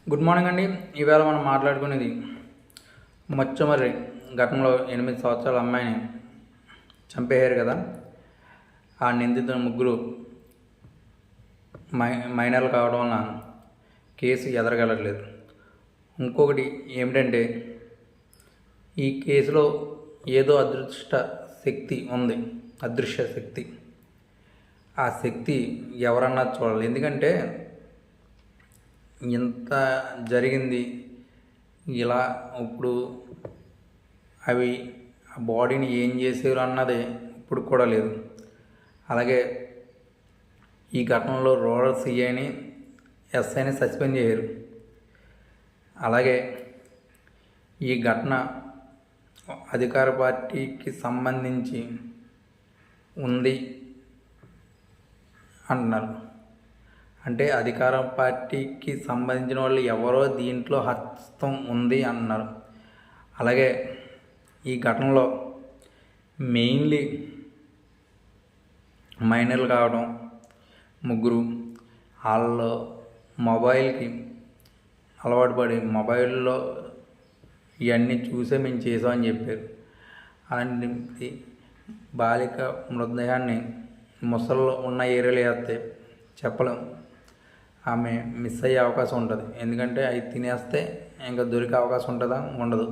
Good morning అండి. ఈవేళ మనం మాట్లాడుకునేది మొచ్చమర్రి ఘటనలో 8 సంవత్సరాల అమ్మాయిని చంపేశారు కదా. ఆ నిందితుల ముగ్గురు మైనర్లు కావడం వలన కేసు ఎదరగలట్లేదు. ఇంకొకటి ఏమిటంటే, ఈ కేసులో ఏదో అదృష్ట శక్తి ఉంది, అదృశ్య శక్తి. ఆ శక్తి ఎవరన్నా చూడాలి. ఎందుకంటే ఇంత జరిగింది, ఇలా ఇప్పుడు అవి ఆ బాడీని ఏం చేసారు అన్నది ఇప్పుడు కూడా లేదు. అలాగే ఈ ఘటనలో రూరల్ సిఐని ఎస్ఐని సస్పెండ్ చేశారు. అలాగే ఈ ఘటన అధికార పార్టీకి సంబంధించి ఉంది అంటున్నారు. అంటే అధికార పార్టీకి సంబంధించిన వాళ్ళు ఎవరో దీంట్లో హస్తం ఉంది అన్నారు. అలాగే ఈ ఘటనలో మెయిన్లీ మైనర్లు కావడం ముగ్గురు, వాళ్ళు మొబైల్కి అలవాటు పడి మొబైల్లో ఇవన్నీ చూసే మేము చేసామని చెప్పారు. అలాంటి బాలిక మృతదేహాన్ని ముసల్లో ఉన్న ఏరియాలో వేస్తే చెప్పలేం, ఆమె మిస్ అయ్యే అవకాశం ఉంటుంది. ఎందుకంటే అవి తినేస్తే ఇంకా దొరికే అవకాశం ఉంటుందా, ఉండదు.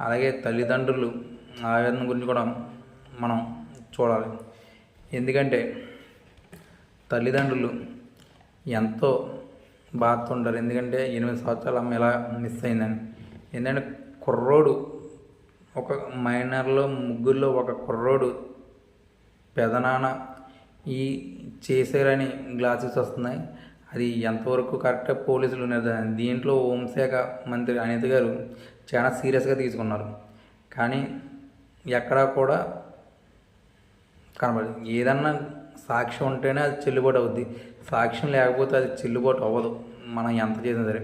అలాగే తల్లిదండ్రులు ఆవేదన గురించి కూడా మనం చూడాలి. ఎందుకంటే తల్లిదండ్రులు ఎంతో బాధతో ఉంటారు. ఎందుకంటే 8 సంవత్సరాల అమ్మ ఎలా మిస్ అయిందని. ఎందుకంటే కుర్రోడు, ఒక మైనర్లో ముగ్గురులో ఒక కుర్రోడు పెదనాన్న ఈ చేశారని గ్లాసెస్ వస్తున్నాయి. అది ఎంతవరకు కరెక్ట్గా పోలీసులు నిర్ధారణ. దీంట్లో హోంశాఖ మంత్రి అనిత గారు చాలా సీరియస్గా తీసుకున్నారు. కానీ ఎక్కడా కూడా కనబడదు. ఏదన్నా సాక్ష్యం ఉంటేనే అది చెల్లుబాటు అవుద్ది, సాక్ష్యం లేకపోతే అది చెల్లుబాటు అవ్వదు. మనం ఎంత చేసినా సరే.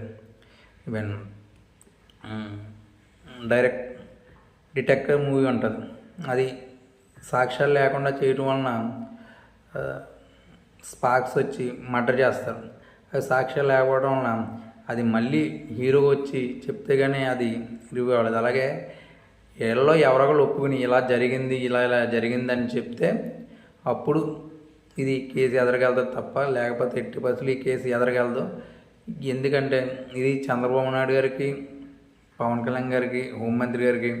ఈవెన్ డైరెక్ట్ డిటెక్టివ్ మూవీ ఉంటుంది, అది సాక్ష్యాలు లేకుండా చేయటం వలన స్పార్క్స్ వచ్చి మర్డర్ చేస్తారు. అది సాక్ష్యాలు లేకపోవడం వలన అది మళ్ళీ హీరో వచ్చి చెప్తే కానీ అది రివ్యూ అవ్వలేదు. అలాగే వీళ్ళలో ఎవరొకరు ఒప్పుకుని ఇలా జరిగింది, ఇలా జరిగిందని చెప్తే అప్పుడు ఇది కేసు ఎదరగలదు తప్ప, లేకపోతే ఎట్టి పరిస్థితులు ఈ కేసు ఎదరగలదు. ఎందుకంటే ఇది చంద్రబాబు నాయుడు గారికి, పవన్ కళ్యాణ్ గారికి, హోంమంత్రి గారికి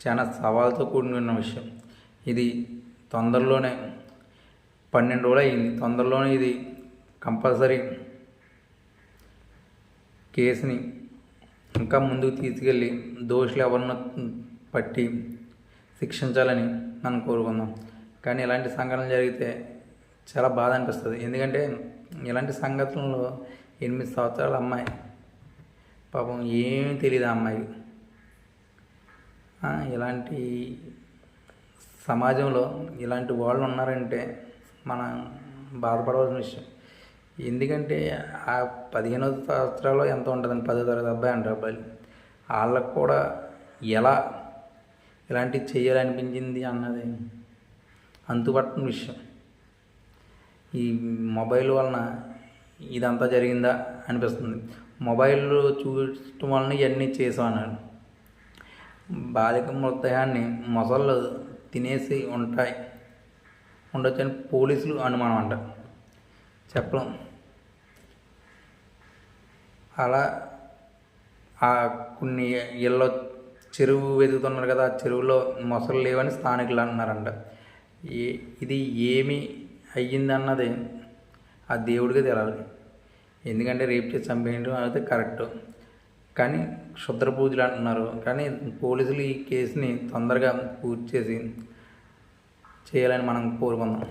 చాలా సవాల్తో కూడిన విషయం. ఇది తొందరలోనే 12 రోజులు అయింది. తొందరలోనే ఇది కంపల్సరీ కేసుని ఇంకా ముందుకు తీసుకెళ్ళి దోషులు ఎవరినో పట్టి శిక్షించాలని మనం కోరుకుందాం. కానీ ఇలాంటి సంఘటనలు జరిగితే చాలా బాధ అనిపిస్తుంది. ఎందుకంటే ఇలాంటి సంఘటనలో 8 సంవత్సరాల అమ్మాయి, పాపం ఏమీ తెలియదు ఆ అమ్మాయికి. ఇలాంటి సమాజంలో ఇలాంటి వాళ్ళు ఉన్నారంటే మనం బాధపడవలసిన విషయం. ఎందుకంటే ఆ 15వ సంవత్సరాల్లో ఎంత ఉంటుందని 10వ తరగతి అబ్బాయి అంటారు అబ్బాయిలు, వాళ్ళకు కూడా ఎలా ఇలాంటివి చేయాలనిపించింది అన్నది అంతుపట్టని విషయం. ఈ మొబైల్ వలన ఇదంతా జరిగిందా అనిపిస్తుంది. మొబైల్ చూడటం వలన ఇవన్నీ చేసామన్నాడు. బాలిక మృతదేహాన్ని మొసళ్ళు తినేసి ఉండొచ్చని పోలీసులు అనుమానం అంట, చెప్పలేం. అలా కొన్ని ఇళ్ళలో చెరువు వెతుకుతున్నారు కదా, ఆ చెరువులో మొసళ్ళు లేవని స్థానికులు అంటున్నారంట. ఇది ఏమి అయ్యిందన్నది ఆ దేవుడికి తెలాలి. ఎందుకంటే రేపు చేసి చంపేయడం అయితే కరెక్ట్, కానీ క్షుద్ర పూజలు అంటున్నారు. కానీ పోలీసులు ఈ కేసుని తొందరగా పూర్తి చేసి చేయాలని మనం కోరుకుందాం.